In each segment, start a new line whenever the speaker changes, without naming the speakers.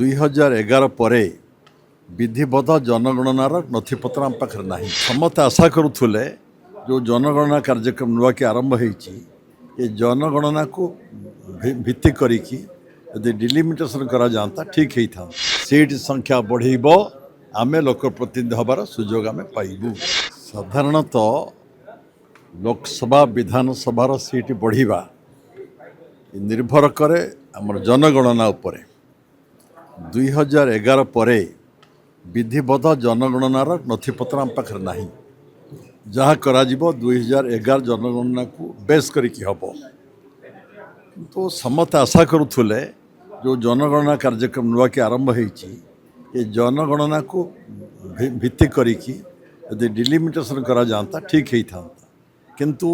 2011 ପରେ विधिबद्ध जनगणनार नथिपत्र आम पाखे ना समस्ते आशा करुले जो जनगणना कार्यक्रम नुआ कि आरंभ हो जनगणना को भित्ति करी यदि डिलिमिटेशन करा जाता ठीक होता सीट संख्या बढ़ब आम लोकप्रतिनिधि हबार सुजोग आम पाइबू। साधारणतः लोकसभा विधानसभार सीट बढ़िबा निर्भर करे आमर जनगणना उपरे। 2011 पर विधिबद्ध जनगणनार नथिपत्र आम पाखे ना जहाँ करा 2011 जनगणना को बेस करिकी हब तो समस्त आशा करुले जो जनगणना कार्यक्रम नुआ कि आरंभ हो जनगणना को भित्ति करी यदि डिलिमिटेशन करा जाता ठीक होता किंतु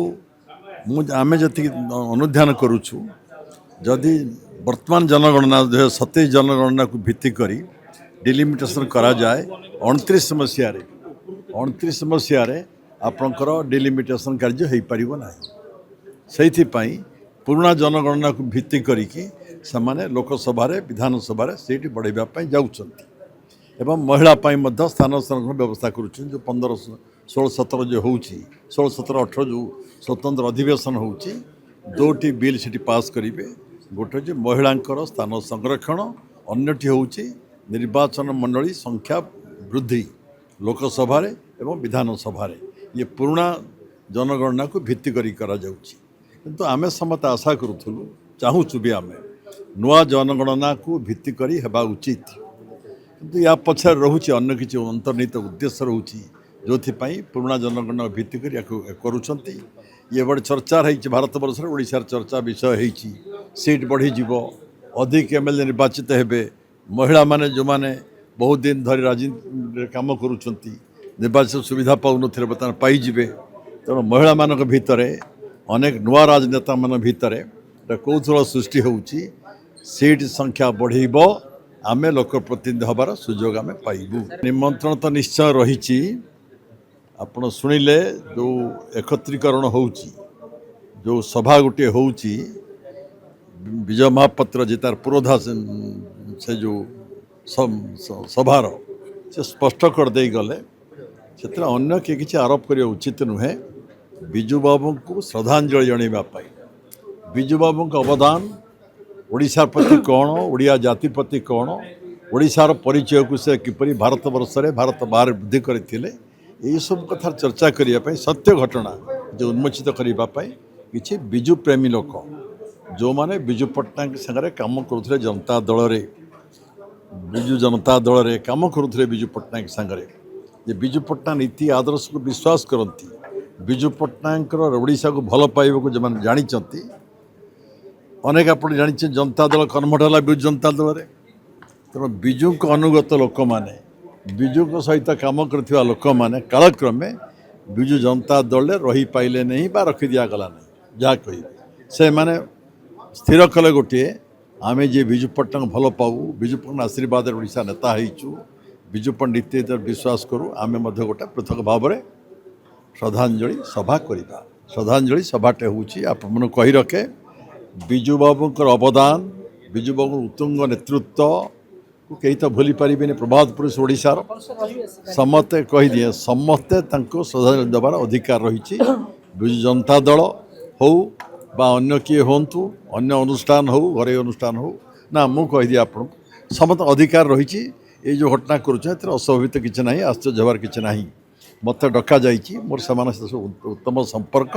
आम जी अनुध्यान करुचु जदि वर्तमान जनगणना 2027 जनगणना को भित्ति करी डिलिमिटेशन करा जाए 29 मसीह आपणकर डिलिमिटेशन कार्य हो पार ना से पुराना जनगणना को भित्ति करिकी समाने लोकसभा विधानसभा सीट बढ़ाई जाऊँ महिला स्थान संरक्षण व्यवस्था करुँच जो 15, 16, 17 जो हो 16, 17, 18 जो स्वतंत्र अधिवेशन हो दोटी बिल से पास करेंगे गोटे जो महिलांकर स्थान संरक्षण अन्यटी हूँ निर्वाचन मंडली संख्या वृद्धि लोकसभा एवं विधानसभा ये पुराना जनगणना को भित्ति करा जाउछि किंतु आमे समस्त आशा करूँ चाहूँ भी आम नुआ जनगणना को भित्ति करी हेबा उचित किंतु या पछार रोचे अन्य किसी अंतर्निहित उद्देश्य रोचे जो पुराना जनगणना भित्ति करुँच ये बड़े चर्चा रही भारत वर्ष ओडिशार चर्चा विषय होती सीट बढ़ी अधिक एमएलए निर्वाचित हेबे महिला माने जो माने बहुत दिन धरी राजनीति काम करुँच निर्वाचन सुविधा पाऊन बर्तमान पाइबे तेणु महिला मान भितर अनेक नुआ राजनेता मान भितर कौशल सृष्टि होउची सीट संख्या बढ़ब आमे लोकप्रतिनिधि हबार सुजोग आम पाइबू। निमंत्रण तो निश्चय रही आपण शुणिले जो एकत्रीकरण होउची जो सभा गोटे होउची विजय महापात्र जी तार पुरोधा से जो सभार से स्पष्ट कर दे गले से अन्य किए किसी आरोप करने उचित नुहे विजु बाबू को श्रद्धांजलि जनवाई विजु बाबू का अवदान ओडिशा प्रति कौन ओडिया जाति प्रति कौन ओडिशार परिचय को से किपरि भारत वर्ष में भारत बाहर वृद्धि करते यही सब कथा चर्चा करने सत्य घटना जो उन्मोचित करने किसी विजु प्रेमी लोक जो माने विजु पट्टनायक सागर काम करुले जनता दल रे विजु जनता दल रे काम करुले विजु पट्टनायक सागर ये विजु पट्टनायक नीति आदर्श को विश्वास करती विजु पट्टनायक ओडिशा को भल पाइबा को जो जानते अनेक आप जानते जनता दल कन्वर्ट है विजु जनता दल रे तेणु विजु को अनुगत लोक मैंने विजु को सहित काम करथिबा लोक मैंने कालक्रमे विजु जनता दल रही पाइले नहीं बा रखी दिया गला नहीं जहाँ कह से माने स्थिर कले गोटे आम जी विजु पट्टनायक भल पाऊ विजु पट्टनायक आशीर्वाद ओडिशा नेता होइचु विजु पंडित विश्वास करूँ आम गोटे पृथक भाव में श्रद्धांजलि सभा करवा श्रद्धांजलि सभाटे हूँ आप कही रखे विजु बाबूंकर अवदान विजु बाबू उत्तुंग नेतृत्व को कहीं तो भूली पारे प्रभात पुरुष ओडिशार समस्ते कहीदिए समस्ते श्रद्धांजलि देवार अधिकार रही विजु जनता दल हो बा अन्य किए हूँ अन्य अनुष्ठान हो घरे अनुष्ठान हो ना मु कहीदिए आप समस्त अधिकार रही ये जो घटना करुचे अस्वाभाविक किसी ना आश्चर्य हबार किसी ना मत डका मोर से उत्तम संपर्क